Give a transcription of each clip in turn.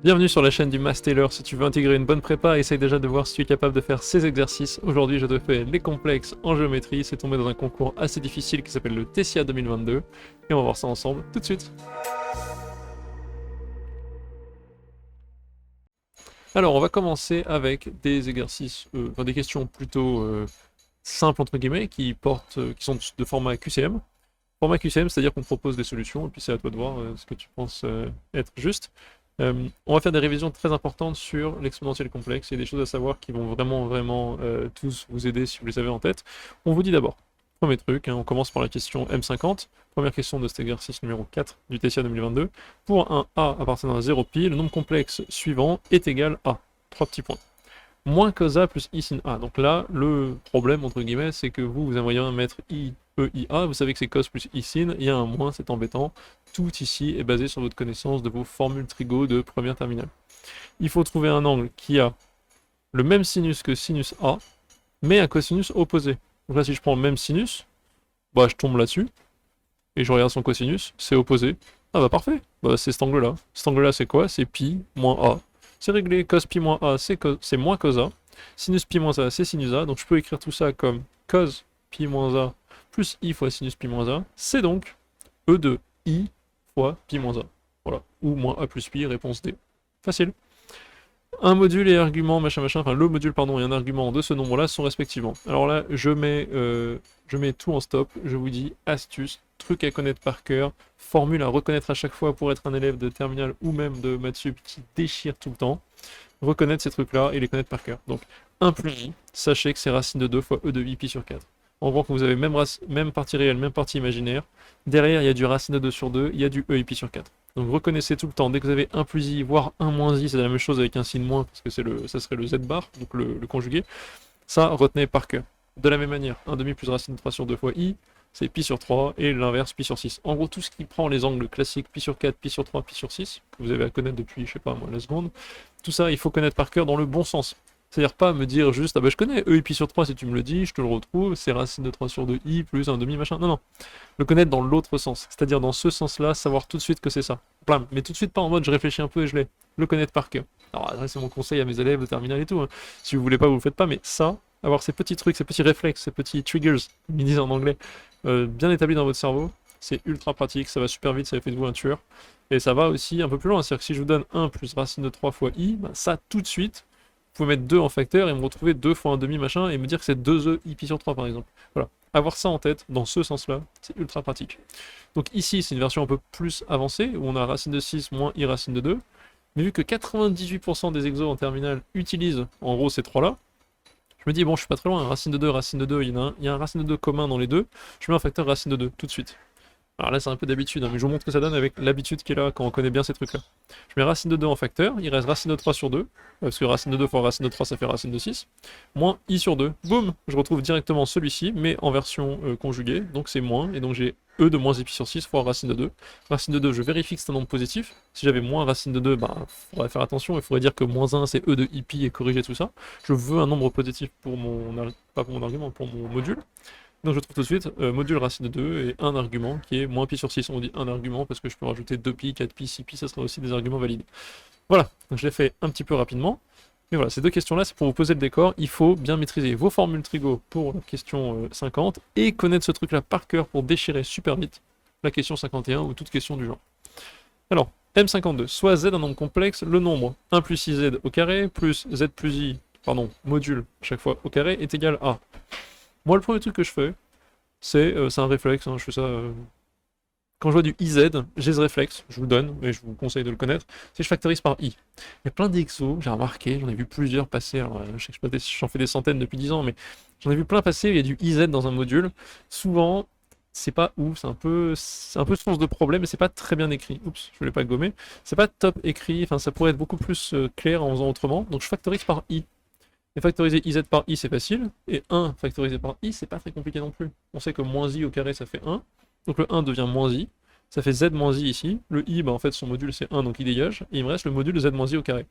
Bienvenue sur la chaîne du Mass Taylor. Si tu veux intégrer une bonne prépa, essaye déjà de voir si tu es capable de faire ces exercices. Aujourd'hui, je te fais les complexes en géométrie. C'est tombé dans un concours assez difficile qui s'appelle le Tessia 2022. Et on va voir ça ensemble tout de suite. Alors, on va commencer avec des exercices, des questions plutôt simples entre guillemets, qui sont de format QCM. Format QCM, c'est-à-dire qu'on propose des solutions, et puis c'est à toi de voir ce que tu penses être juste. On va faire des révisions très importantes sur l'exponentiel complexe. Il y a des choses à savoir qui vont vraiment tous vous aider si vous les avez en tête. On vous dit d'abord, premier truc, on commence par la question M50. Première question de cet exercice numéro 4 du Tessia 2022. Pour un A appartenant à 0 pi, le nombre complexe suivant est égal à 3 petits points. Moins cos A plus I sin A. Donc là, le problème, entre guillemets, c'est que vous aimeriez mettre I, E, I, A. Vous savez que c'est cos plus I sin. Il y a un moins, c'est embêtant. Tout ici est basé sur votre connaissance de vos formules trigo de première terminale. Il faut trouver un angle qui a le même sinus que sinus A, mais un cosinus opposé. Donc là, si je prends le même sinus, je tombe là-dessus, et je regarde son cosinus, c'est opposé. Ah bah parfait, c'est cet angle-là. Cet angle-là, c'est quoi? C'est pi moins A. C'est réglé, cos pi moins A, c'est moins cos A. Sinus pi moins A, c'est sinus A. Donc je peux écrire tout ça comme cos pi moins A plus I fois sinus pi moins A. C'est donc E de I fois pi moins A. Voilà. Ou moins A plus pi, réponse D. Facile. Un module et argument, enfin le module pardon et un argument de ce nombre-là sont respectivement. Alors là, je mets tout en stop, je vous dis astuce, truc à connaître par cœur, formule à reconnaître à chaque fois pour être un élève de terminale ou même de maths sup qui déchire tout le temps. Reconnaître ces trucs-là et les connaître par cœur. Donc 1 plus i, sachez que c'est racine de 2 fois e de i pi sur 4. En gros, quand vous avez même partie réelle, même partie imaginaire, derrière il y a du racine de 2 sur 2, il y a du e i pi sur 4. Donc reconnaissez tout le temps, dès que vous avez 1 plus i, voire 1 moins i, c'est la même chose avec un signe moins, parce que ça serait le z bar, donc le conjugué. Ça, retenez par cœur. De la même manière, 1 demi plus racine de 3 sur 2 fois i, c'est pi sur 3, et l'inverse, pi sur 6. En gros, tout ce qui prend les angles classiques, pi sur 4, pi sur 3, pi sur 6, que vous avez à connaître depuis, je sais pas moi, la seconde, tout ça, il faut connaître par cœur dans le bon sens. C'est-à-dire pas me dire juste, ah bah je connais e et pi sur 3 si tu me le dis, je te le retrouve, c'est racine de 3 sur 2 i plus 1 demi machin. Non, non. Le connaître dans l'autre sens. C'est-à-dire dans ce sens-là, savoir tout de suite que c'est ça. Blam. Mais tout de suite pas en mode je réfléchis un peu et je l'ai. Le connaître par cœur. Alors c'est mon conseil à mes élèves de terminale et tout. Hein. Si vous voulez pas, vous le faites pas, mais ça, avoir ces petits trucs, ces petits réflexes, ces petits triggers, comme ils disent en anglais, bien établis dans votre cerveau, c'est ultra pratique, ça va super vite, ça fait de vous un tueur. Et ça va aussi un peu plus loin. C'est-à-dire que si je vous donne 1 plus racine de 3 fois i, ça tout de suite, vous pouvez mettre 2 en facteur et me retrouver 2 fois 1 demi machin et me dire que c'est 2e i pi sur 3 par exemple. Voilà. Avoir ça en tête, dans ce sens-là, c'est ultra pratique. Donc ici, c'est une version un peu plus avancée, où on a racine de 6 moins i racine de 2. Mais vu que 98% des exos en terminale utilisent en gros ces trois-là, je me dis, bon, je suis pas très loin, racine de 2, il y a un racine de 2 commun dans les deux, je mets un facteur racine de 2 tout de suite. Alors là, c'est un peu d'habitude, mais je vous montre ce que ça donne avec l'habitude qui est là quand on connaît bien ces trucs-là. Je mets racine de 2 en facteur, il reste racine de 3 sur 2, parce que racine de 2 fois racine de 3, ça fait racine de 6, moins i sur 2. Boum, je retrouve directement celui-ci, mais en version conjuguée, donc c'est moins, et donc j'ai e de moins i pi sur 6 fois racine de 2. Racine de 2, je vérifie que c'est un nombre positif. Si j'avais moins racine de 2, il faudrait faire attention, il faudrait dire que moins 1 c'est e de i pi et corriger tout ça. Je veux un nombre positif pour pas pour mon argument, pour mon module. Donc je trouve tout de suite module racine de 2 et un argument qui est moins pi sur 6. On dit un argument parce que je peux rajouter 2pi, 4pi, 6pi, ça sera aussi des arguments valides. Voilà, donc je l'ai fait un petit peu rapidement. Mais voilà, ces deux questions-là, c'est pour vous poser le décor. Il faut bien maîtriser vos formules trigo pour la question 50 et connaître ce truc-là par cœur pour déchirer super vite la question 51 ou toute question du genre. Alors, M52, soit z un nombre complexe, le nombre 1 plus iz au carré plus z plus i, module chaque fois au carré est égal à... Moi, le premier truc que je fais, c'est un réflexe, je fais ça... Quand je vois du iz, j'ai ce réflexe, je vous le donne, mais je vous conseille de le connaître, c'est je factorise par i. Il y a plein d'exos, j'ai remarqué, j'en ai vu plusieurs passer, alors je sais que j'en fais des centaines depuis 10 ans, mais j'en ai vu plein passer, il y a du iz dans un module. Souvent, c'est pas ouf, c'est un peu source de problème, mais c'est pas très bien écrit. Oups, je voulais pas gommer. C'est pas top écrit, enfin ça pourrait être beaucoup plus clair en faisant autrement, donc je factorise par i. Et factoriser iz par i c'est facile, et 1 factorisé par i c'est pas très compliqué non plus. On sait que moins i au carré ça fait 1, donc le 1 devient moins i, ça fait z moins i ici, le i en fait son module c'est 1 donc il dégage, et il me reste le module z moins i au carré.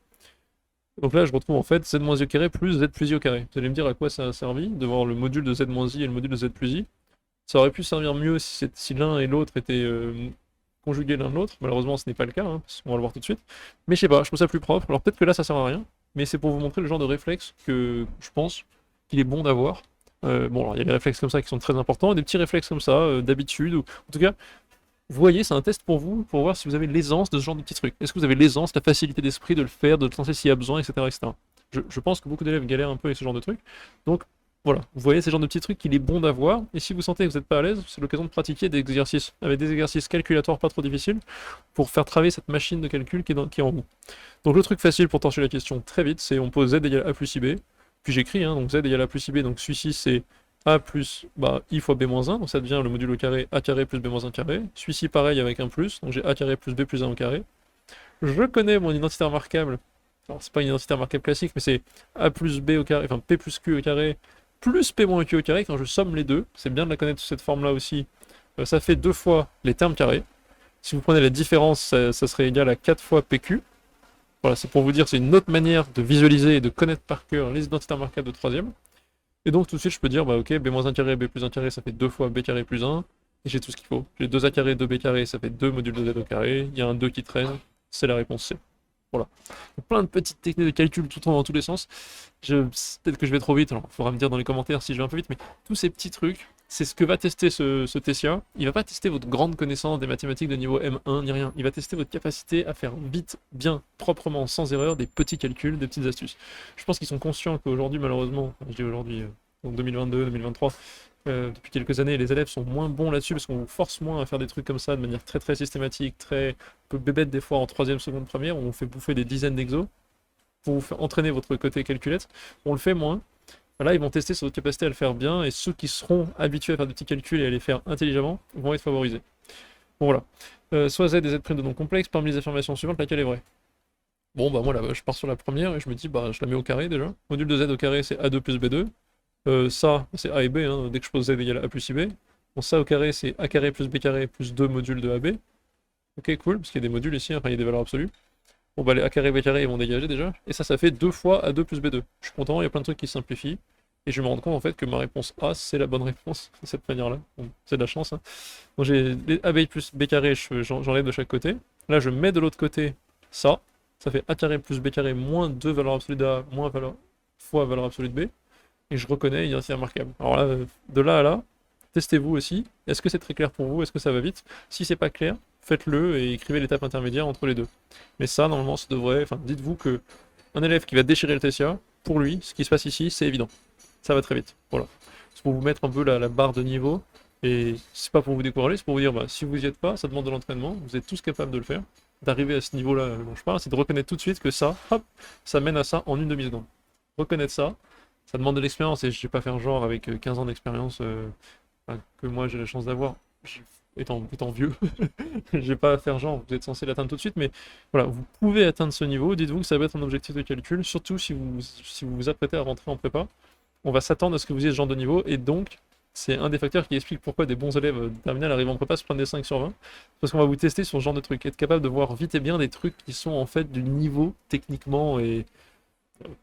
Donc là je retrouve en fait z moins i au carré plus z plus i au carré. Vous allez me dire à quoi ça a servi de voir le module de z moins i et le module de z plus i. Ça aurait pu servir mieux si l'un et l'autre étaient conjuguer l'un de l'autre. Malheureusement, ce n'est pas le cas, hein, on va le voir tout de suite. Mais je sais pas, je trouve ça plus propre. Alors peut-être que là, ça sert à rien, mais c'est pour vous montrer le genre de réflexe que je pense qu'il est bon d'avoir. Bon, alors il y a des réflexes comme ça qui sont très importants, et des petits réflexes comme ça, d'habitude, ou en tout cas, vous voyez, c'est un test pour vous, pour voir si vous avez l'aisance de ce genre de petits trucs. Est-ce que vous avez l'aisance, la facilité d'esprit de le faire, de le lancer s'il y a besoin, etc. etc. Je pense que beaucoup d'élèves galèrent un peu avec ce genre de trucs. Donc voilà, vous voyez ces genres de petits trucs qu'il est bon d'avoir. Et si vous sentez que vous n'êtes pas à l'aise, c'est l'occasion de pratiquer des exercices, avec des exercices calculatoires pas trop difficiles, pour faire travailler cette machine de calcul qui est en vous. Donc le truc facile pour torcher la question très vite, c'est on pose z égale a plus ib, puis j'écris, hein, donc z égale a plus ib, donc celui-ci c'est a plus i fois b moins 1, donc ça devient le module au carré a carré plus b moins 1 carré. Celui-ci pareil avec un plus, donc j'ai a carré plus b plus 1 au carré. Je connais mon identité remarquable, alors c'est pas une identité remarquable classique, mais c'est a plus b au carré, enfin p plus q au carré, plus p moins q au carré, quand je somme les deux, c'est bien de la connaître sous cette forme-là aussi, ça fait 2 fois les termes carrés. Si vous prenez la différence, ça serait égal à 4 fois pq. Voilà, c'est pour vous dire, c'est une autre manière de visualiser et de connaître par cœur les identités remarquables de troisième. Et donc tout de suite, je peux dire, bah ok, b moins 1 carré, b plus 1 carré, ça fait 2 fois b carré plus 1, et j'ai tout ce qu'il faut. J'ai 2a carré, 2b carré, ça fait 2 modules de z au carré, il y a un 2 qui traîne, c'est la réponse C. Voilà. Plein de petites techniques de calcul tout dans tous les sens. Peut-être que je vais trop vite, alors il faudra me dire dans les commentaires si je vais un peu vite, mais tous ces petits trucs, c'est ce que va tester ce Tessia. Il va pas tester votre grande connaissance des mathématiques de niveau M1 ni rien. Il va tester votre capacité à faire vite, bien, proprement, sans erreur, des petits calculs, des petites astuces. Je pense qu'ils sont conscients qu'aujourd'hui, malheureusement, je dis aujourd'hui, en 2022, 2023, depuis quelques années, les élèves sont moins bons là-dessus parce qu'on vous force moins à faire des trucs comme ça de manière très très systématique, très un peu bébête des fois en troisième, seconde, première, où on fait bouffer des dizaines d'exos pour vous faire entraîner votre côté calculette. On le fait moins. Là, ils vont tester sur votre capacité à le faire bien, et ceux qui seront habitués à faire des petits calculs et à les faire intelligemment vont être favorisés. Bon voilà. Soit z et z' de nom complexe, parmi les affirmations suivantes, laquelle est vraie? Bon bah moi là, je pars sur la première et je me dis, bah je la mets au carré déjà. Module de z au carré c'est a2 plus b2. Ça, c'est a et b, hein, dès que je pose z égale a plus ib. Bon, ça au carré c'est a carré plus b carré plus 2 modules de ab. Ok, cool, parce qu'il y a des modules ici, enfin il y a des valeurs absolues. Bon bah les a carré b carré ils vont dégager déjà. Et ça fait 2 fois a2 plus b2. Je suis content, il y a plein de trucs qui simplifient. Et je me rends compte en fait que ma réponse A c'est la bonne réponse de cette manière-là. Bon, c'est de la chance. Hein. Donc j'ai AB plus B carré, j'enlève de chaque côté. Là je mets de l'autre côté ça. Ça fait A carré plus B carré moins 2 valeurs absolues de A moins fois valeur absolue de B. Et je reconnais identité remarquable. Alors là, de là à là, testez-vous aussi. Est-ce que c'est très clair pour vous? Est-ce que ça va vite? Si c'est pas clair, faites-le et écrivez l'étape intermédiaire entre les deux. Mais ça, normalement, ça devrait... Enfin, dites-vous que un élève qui va déchirer le Tessia, pour lui, ce qui se passe ici, c'est évident. Ça va très vite. Voilà. C'est pour vous mettre un peu la barre de niveau. Et c'est pas pour vous décourager, c'est pour vous dire, bah, si vous y êtes pas, ça demande de l'entraînement. Vous êtes tous capables de le faire. D'arriver à ce niveau-là dont je parle, c'est de reconnaître tout de suite que ça, hop, ça mène à ça en une demi-seconde. Reconnaître ça, ça demande de l'expérience et je vais pas faire genre avec 15 ans d'expérience que moi j'ai la chance d'avoir, étant vieux. Je vais pas faire genre, vous êtes censé l'atteindre tout de suite, mais voilà, vous pouvez atteindre ce niveau. Dites-vous que ça va être un objectif de calcul, surtout si vous vous apprêtez à rentrer en prépa. On va s'attendre à ce que vous ayez ce genre de niveau, et donc c'est un des facteurs qui explique pourquoi des bons élèves terminal arrivent en prépa se prennent des 5 sur 20. Parce qu'on va vous tester sur ce genre de trucs, être capable de voir vite et bien des trucs qui sont en fait du niveau techniquement et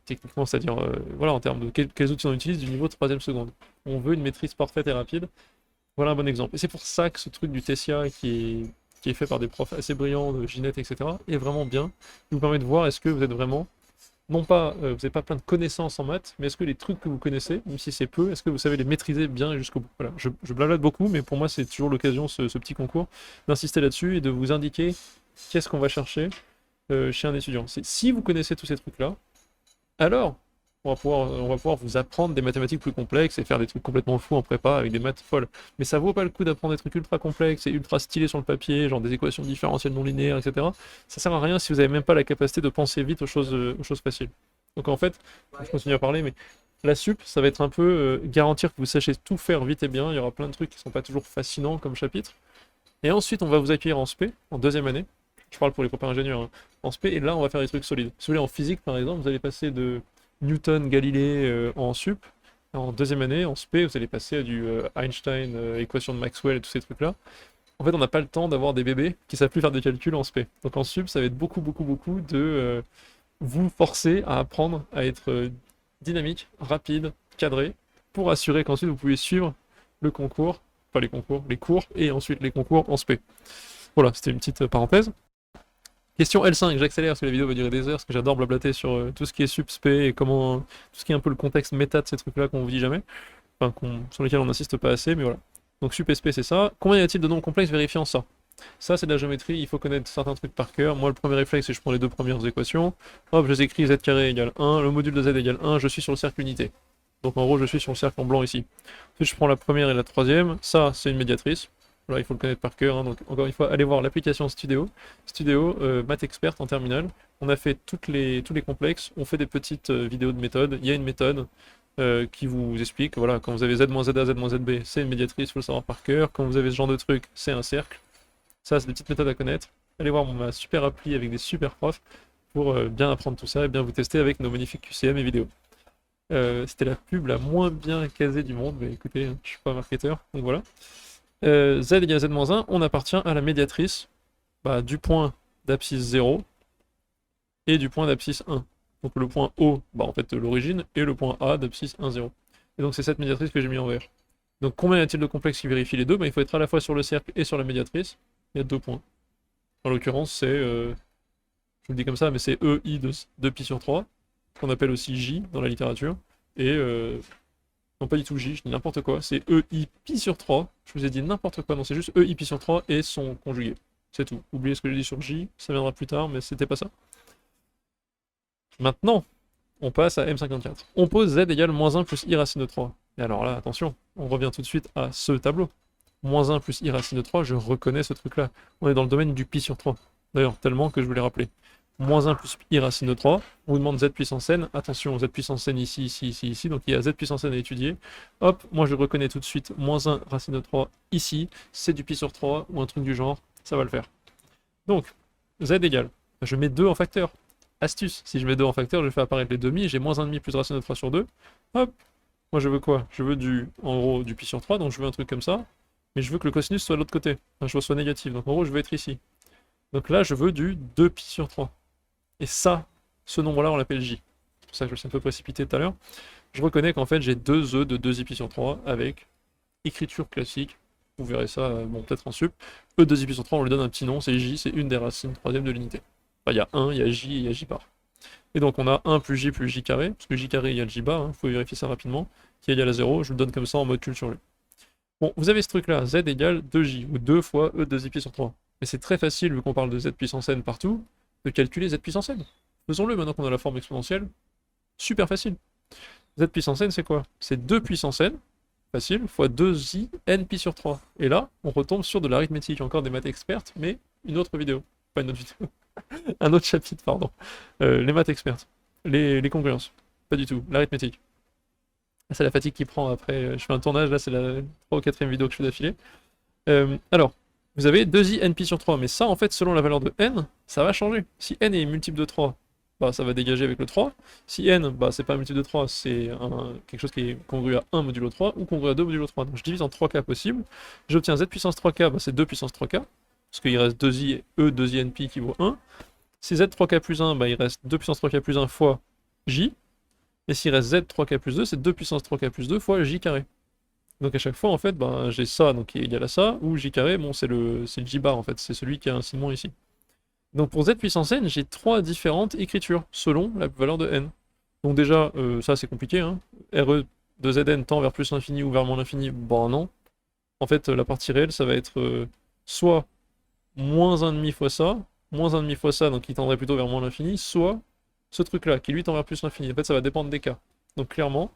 techniquement, c'est-à-dire voilà, en termes de quels outils on utilise, du niveau de 3ème seconde. On veut une maîtrise parfaite et rapide. Voilà un bon exemple. Et c'est pour ça que ce truc du Tessia qui est fait par des profs assez brillants, de Ginette, etc., est vraiment bien. Il vous permet de voir est-ce que vous êtes vraiment, non pas, vous n'avez pas plein de connaissances en maths, mais est-ce que les trucs que vous connaissez, même si c'est peu, est-ce que vous savez les maîtriser bien jusqu'au bout? Voilà, je blablate beaucoup, mais pour moi c'est toujours l'occasion, ce petit concours, d'insister là-dessus et de vous indiquer qu'est-ce qu'on va chercher chez un étudiant. Si vous connaissez tous ces trucs-là, alors on va pouvoir vous apprendre des mathématiques plus complexes et faire des trucs complètement fous en prépa avec des maths folles. Mais ça vaut pas le coup d'apprendre des trucs ultra complexes et ultra stylés sur le papier, genre des équations différentielles non linéaires, etc. Ça sert à rien si vous avez même pas la capacité de penser vite aux choses faciles. Donc en fait, je continue à parler, mais la sup, ça va être un peu garantir que vous sachiez tout faire vite et bien. Il y aura plein de trucs qui sont pas toujours fascinants comme chapitre. Et ensuite, on va vous accueillir en SP, en 2ème année. Je parle pour les copains ingénieurs, hein. En SP, et là, on va faire des trucs solides. Si vous voulez, en physique, par exemple, vous allez passer de Newton, Galilée en sup. En 2ème année, en SP, vous allez passer à du Einstein, équation de Maxwell et tous ces trucs-là. En fait, on n'a pas le temps d'avoir des bébés qui savent plus faire des calculs en SP. Donc en sup, ça va être beaucoup de vous forcer à apprendre à être dynamique, rapide, cadré, pour assurer qu'ensuite vous pouvez suivre le concours, pas les concours, les cours, et ensuite les concours en SP. Voilà, c'était une petite parenthèse. Question L5, j'accélère parce que la vidéo va durer des heures, parce que j'adore blablater sur tout ce qui est subsp et comment, tout ce qui est un peu le contexte méta de ces trucs-là qu'on vous dit jamais, enfin sur lesquels on n'insiste pas assez, mais voilà. Donc subsp c'est ça. Combien y a-t-il de nombres complexes vérifiant ça? Ça c'est de la géométrie, il faut connaître certains trucs par cœur. Moi le premier réflexe c'est que je prends les deux premières équations, hop je les écris z carré égale 1, le module de z égale 1, je suis sur le cercle unité. Donc en gros je suis sur le cercle en blanc ici. Ensuite je prends la première et la troisième, ça c'est une médiatrice. Là, il faut le connaître par cœur, hein. Donc encore une fois, allez voir l'application Studio. Studio, Math Expert en terminale. On a fait tous les complexes, on fait des petites vidéos de méthode. Il y a une méthode qui vous explique, voilà, quand vous avez Z-ZA, Z-ZB, c'est une médiatrice, il faut le savoir par cœur. Quand vous avez ce genre de truc, c'est un cercle. Ça, c'est des petites méthodes à connaître. Allez voir ma super appli avec des super profs pour bien apprendre tout ça et bien vous tester avec nos magnifiques QCM et vidéos. C'était la pub la moins bien casée du monde, mais écoutez, je suis pas marketeur, donc voilà. Z égale Z-1, on appartient à la médiatrice du point d'abscisse 0 et du point d'abscisse 1. Donc le point O, en fait l'origine, et le point A d'abscisse 1, 0. Et donc c'est cette médiatrice que j'ai mis en vert. Donc combien y a-t-il de complexes qui vérifient les deux? Il faut être à la fois sur le cercle et sur la médiatrice. Il y a 2 points. En l'occurrence c'est, je vous le dis comme ça, mais c'est EI de pi sur 3, qu'on appelle aussi J dans la littérature, et non, pas du tout J, je dis n'importe quoi, c'est EI pi sur 3, je vous ai dit n'importe quoi, non, c'est juste EI pi sur 3 et son conjugué. C'est tout. Oubliez ce que j'ai dit sur J, ça viendra plus tard, mais c'était pas ça. Maintenant, on passe à M54. On pose Z égale moins 1 plus I racine de 3. Et alors là, attention, on revient tout de suite à ce tableau. Moins 1 plus I racine de 3, je reconnais ce truc-là. On est dans le domaine du pi sur 3. D'ailleurs, tellement que je voulais rappeler. Moins 1 plus I racine de 3, on vous demande Z puissance n, attention, Z puissance n ici, ici, ici, ici, donc il y a Z puissance n à étudier. Hop, moi je reconnais tout de suite moins 1 racine de 3 ici, c'est du pi sur 3 ou un truc du genre, ça va le faire. Donc, Z égale, je mets 2 en facteur. Astuce, si je mets 2 en facteur, je fais apparaître les demi, j'ai moins 1,5 plus racine de 3 sur 2. Hop, moi je veux quoi? Je veux en gros du pi sur 3, donc je veux un truc comme ça, mais je veux que le cosinus soit de l'autre côté, enfin, je soit négatif, donc en gros je veux être ici. Donc là je veux du 2 pi sur 3. Et ça, ce nombre-là, on l'appelle J. C'est pour ça que je me suis un peu précipité tout à l'heure. Je reconnais qu'en fait, j'ai 2 E de 2 pi sur 3 avec écriture classique. Vous verrez ça, peut-être en sup. E de 2 pi sur 3, on lui donne un petit nom, c'est J, c'est une des racines troisième de l'unité. Il y a 1, il y a J et il y a J bar. Et donc on a 1 plus J carré, parce que J carré, il y a le J bar, vous pouvez vérifier ça rapidement, qui est égal à 0, je vous le donne comme ça en mode culture lui. Bon, vous avez ce truc-là, Z égale 2J, ou 2 fois E de 2 pi sur 3. Mais c'est très facile, vu qu'on parle de Z puissance n partout, de calculer Z puissance n. Faisons-le maintenant qu'on a la forme exponentielle. Super facile. Z puissance n, c'est quoi? C'est 2 puissance n, facile, fois 2i n pi sur 3. Et là, on retombe sur de l'arithmétique, encore des maths expertes, mais une autre vidéo. Pas une autre vidéo. Un autre chapitre, pardon. Les maths expertes. Les congruences. Pas du tout. L'arithmétique. C'est la fatigue qui prend après. Je fais un tournage, là, c'est la 3 ou 4ème vidéo que je fais d'affilée. Alors, vous avez 2i n pi sur 3, mais ça, en fait, selon la valeur de n, ça va changer. Si n est multiple de 3, ça va dégager avec le 3. Si n, c'est pas un multiple de 3, c'est quelque chose qui est congru à 1 modulo 3 ou congru à 2 modulo 3. Donc je divise en 3 cas possibles. J'obtiens z puissance 3k, c'est 2 puissance 3k, parce qu'il reste 2i, e 2i n pi qui vaut 1. Si z 3k plus 1, il reste 2 puissance 3k plus 1 fois j. Et s'il reste z 3k plus 2, c'est 2 puissance 3k plus 2 fois j carré. Donc à chaque fois, en fait, j'ai ça, donc qui est égal à ça, ou j carré, c'est le j bar, en fait, c'est celui qui a un signe moins ici. Donc pour z puissance n, j'ai 3 différentes écritures, selon la valeur de n. Donc déjà, ça c'est compliqué, hein. RE de Zn tend vers plus l'infini ou vers moins l'infini, non. En fait, la partie réelle, ça va être soit moins 1,5 fois ça, moins 1,5 fois ça, donc qui tendrait plutôt vers moins l'infini, soit ce truc-là, qui lui tend vers plus l'infini. En fait, ça va dépendre des cas. Donc clairement,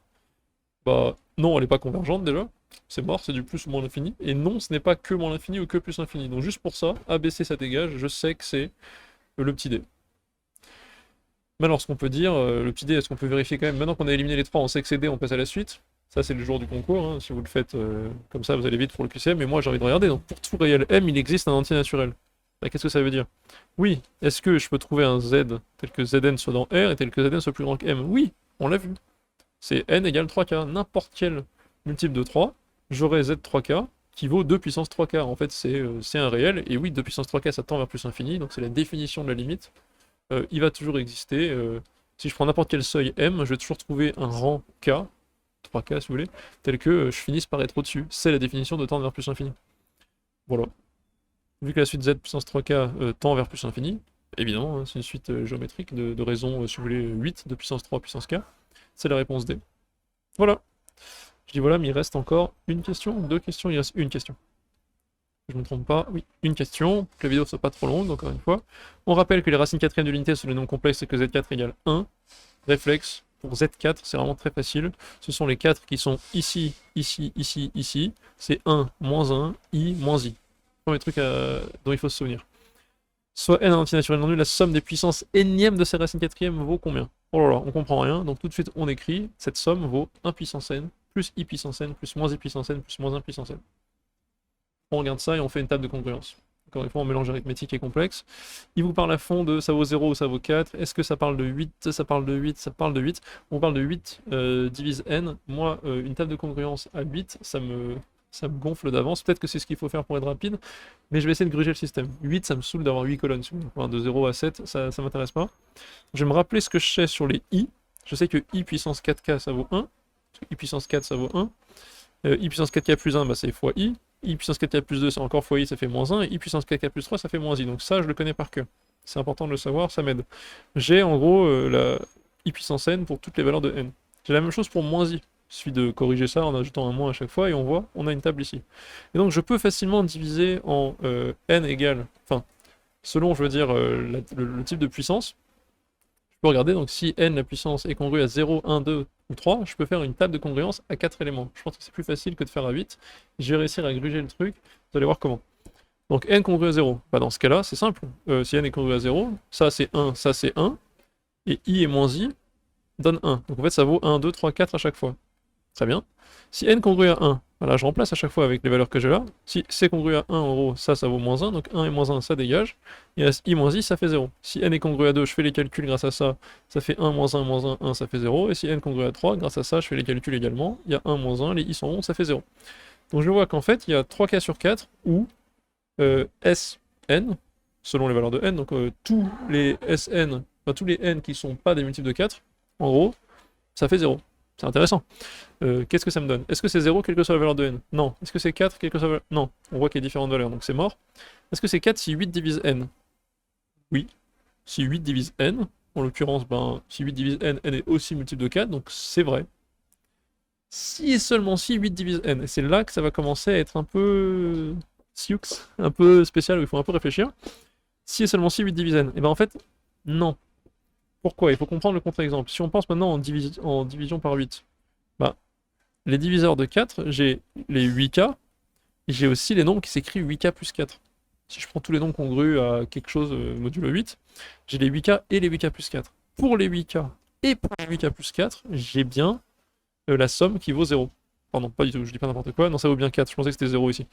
non, elle n'est pas convergente déjà, c'est mort, c'est du plus ou moins l'infini, et non, ce n'est pas que moins l'infini ou que plus l'infini. Donc juste pour ça, ABC ça dégage, je sais que c'est le petit d. Mais alors ce qu'on peut dire, le petit d, est-ce qu'on peut vérifier quand même, maintenant qu'on a éliminé les 3, on sait que c'est d, on passe à la suite. Ça c'est le jour du concours, hein. Si vous le faites comme ça, vous allez vite pour le QCM, mais moi j'ai envie de regarder, donc pour tout réel m, il existe un entier naturel. Qu'est-ce que ça veut dire? Oui, est-ce que je peux trouver un z tel que Zn soit dans R et tel que Zn soit plus grand que m? Oui, on l'a vu. C'est n égale 3k, n'importe quel multiple de 3, j'aurai z 3k qui vaut 2 puissance 3k. En fait, c'est un réel, et oui, 2 puissance 3k ça tend vers plus infini, donc c'est la définition de la limite. Il va toujours exister. Si je prends n'importe quel seuil m, je vais toujours trouver un rang k, 3k si vous voulez, tel que je finisse par être au-dessus. C'est la définition de tendre vers plus infini. Voilà. Vu que la suite z puissance 3k tend vers plus l'infini, évidemment, hein, c'est une suite géométrique de raison, si vous voulez, 8 de puissance 3 puissance k, c'est la réponse D. Voilà. Je dis voilà, mais il reste encore une question, deux questions, il reste une question. Je ne me trompe pas, oui, une question, pour que la vidéo soit pas trop longue, encore une fois. On rappelle que les racines quatrièmes de l'unité sont les nombres complexes et que z4 égale 1. Réflexe, pour z4, c'est vraiment très facile. Ce sont les 4 qui sont ici, ici, ici, ici. C'est 1, moins 1, i, moins i. Premier truc dont il faut se souvenir. Soit n un antinaturel non nul, la somme des puissances énièmes de ces racines quatrièmes vaut combien? Oh là là, on comprend rien, donc tout de suite on écrit, cette somme vaut 1 puissance n, plus i puissance n, plus moins i puissance n, plus moins 1 puissance n. On regarde ça et on fait une table de congruence. Encore une fois, on mélange arithmétique et complexe. Il vous parle à fond de ça vaut 0 ou ça vaut 4. Est-ce que ça parle de 8? Ça parle de 8, ça parle de 8. On parle de 8 divise n. Moi, une table de congruence à 8, ça me gonfle d'avance. Peut-être que c'est ce qu'il faut faire pour être rapide, mais je vais essayer de gruger le système. 8, ça me saoule d'avoir 8 colonnes. Enfin, de 0 à 7, ça m'intéresse pas. Je vais me rappeler ce que je sais sur les i. Je sais que i puissance 4k, ça vaut 1. I puissance 4, ça vaut 1. I puissance 4k plus 1, bah, c'est fois i. I puissance 4k plus 2, c'est encore fois i, ça fait moins 1. Et i puissance 4k plus 3, ça fait moins i. Donc ça, je le connais par cœur. C'est important de le savoir, ça m'aide. J'ai en gros la i puissance n pour toutes les valeurs de n. J'ai la même chose pour moins i. Il suffit de corriger ça en ajoutant un moins à chaque fois et on voit, on a une table ici. Et donc je peux facilement diviser en n égale, enfin, selon, je veux dire, le type de puissance. Je peux regarder, donc si n, la puissance, est congrue à 0, 1, 2 ou 3, je peux faire une table de congruence à 4 éléments. Je pense que c'est plus facile que de faire à 8. Je vais réussir à gruger le truc, vous allez voir comment. Donc n congrue à 0, bah dans ce cas-là, c'est simple. Si n est congrue à 0, ça c'est 1, ça c'est 1, et i et moins i donne 1. Donc en fait ça vaut 1, 2, 3, 4 à chaque fois. Très bien. Si n congrue à 1, voilà, je remplace à chaque fois avec les valeurs que j'ai là. Si c congrue à 1, en gros, ça vaut moins 1, donc 1 et moins 1, ça dégage. Il reste i moins i, ça fait 0. Si n est congrue à 2, je fais les calculs grâce à ça, ça fait 1 moins 1 moins 1, 1, ça fait 0. Et si n congrue à 3, grâce à ça, je fais les calculs également. Il y a 1 moins 1, les i sont ronds, ça fait 0. Donc je vois qu'en fait, il y a 3 cas sur 4 où Sn, selon les valeurs de n, donc tous les Sn, enfin tous les n qui sont pas des multiples de 4, en gros, ça fait 0. C'est intéressant. Qu'est-ce que ça me donne? Est-ce que c'est 0 quelle que soit la valeur de n? Non. Est-ce que c'est 4 quelle que soit la valeur? Non. On voit qu'il y a différentes valeurs, donc c'est mort. Est-ce que c'est 4 si 8 divise n? Oui. Si 8 divise n, en l'occurrence, ben, si 8 divise n, n est aussi multiple de 4, donc c'est vrai. Si et seulement si 8 divise n, et c'est là que ça va commencer à être un peu sioux, un peu spécial, où il faut un peu réfléchir. Si et seulement si 8 divise n, et ben en fait, non. Pourquoi? Il faut comprendre le contre-exemple. Si on pense maintenant en division par 8, bah, les diviseurs de 4, j'ai les 8k, et j'ai aussi les nombres qui s'écrivent 8k plus 4. Si je prends tous les nombres congrus à quelque chose modulo 8, j'ai les 8k et les 8k plus 4. Pour les 8k et pour les 8k plus 4, j'ai bien la somme qui vaut 0. Pardon, pas du tout, je dis pas n'importe quoi. Non, ça vaut bien 4, je pensais que c'était 0 ici.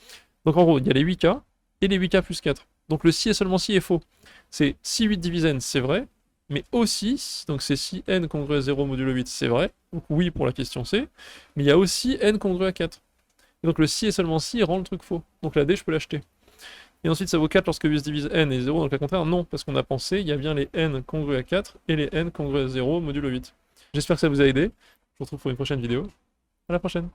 Donc en gros, il y a les 8k et les 8k plus 4. Donc le si et seulement si est faux. C'est si 8 divise n, c'est vrai, mais aussi, donc c'est si n congrue à 0 modulo 8, c'est vrai, donc oui pour la question C, mais il y a aussi n congrue à 4. Et donc le si et seulement si rend le truc faux. Donc la D, je peux l'acheter. Et ensuite ça vaut 4 lorsque 8 divise n est 0, donc au contraire, non, parce qu'on a pensé, il y a bien les n congrus à 4 et les n congrus à 0 modulo 8. J'espère que ça vous a aidé. Je vous retrouve pour une prochaine vidéo. À la prochaine.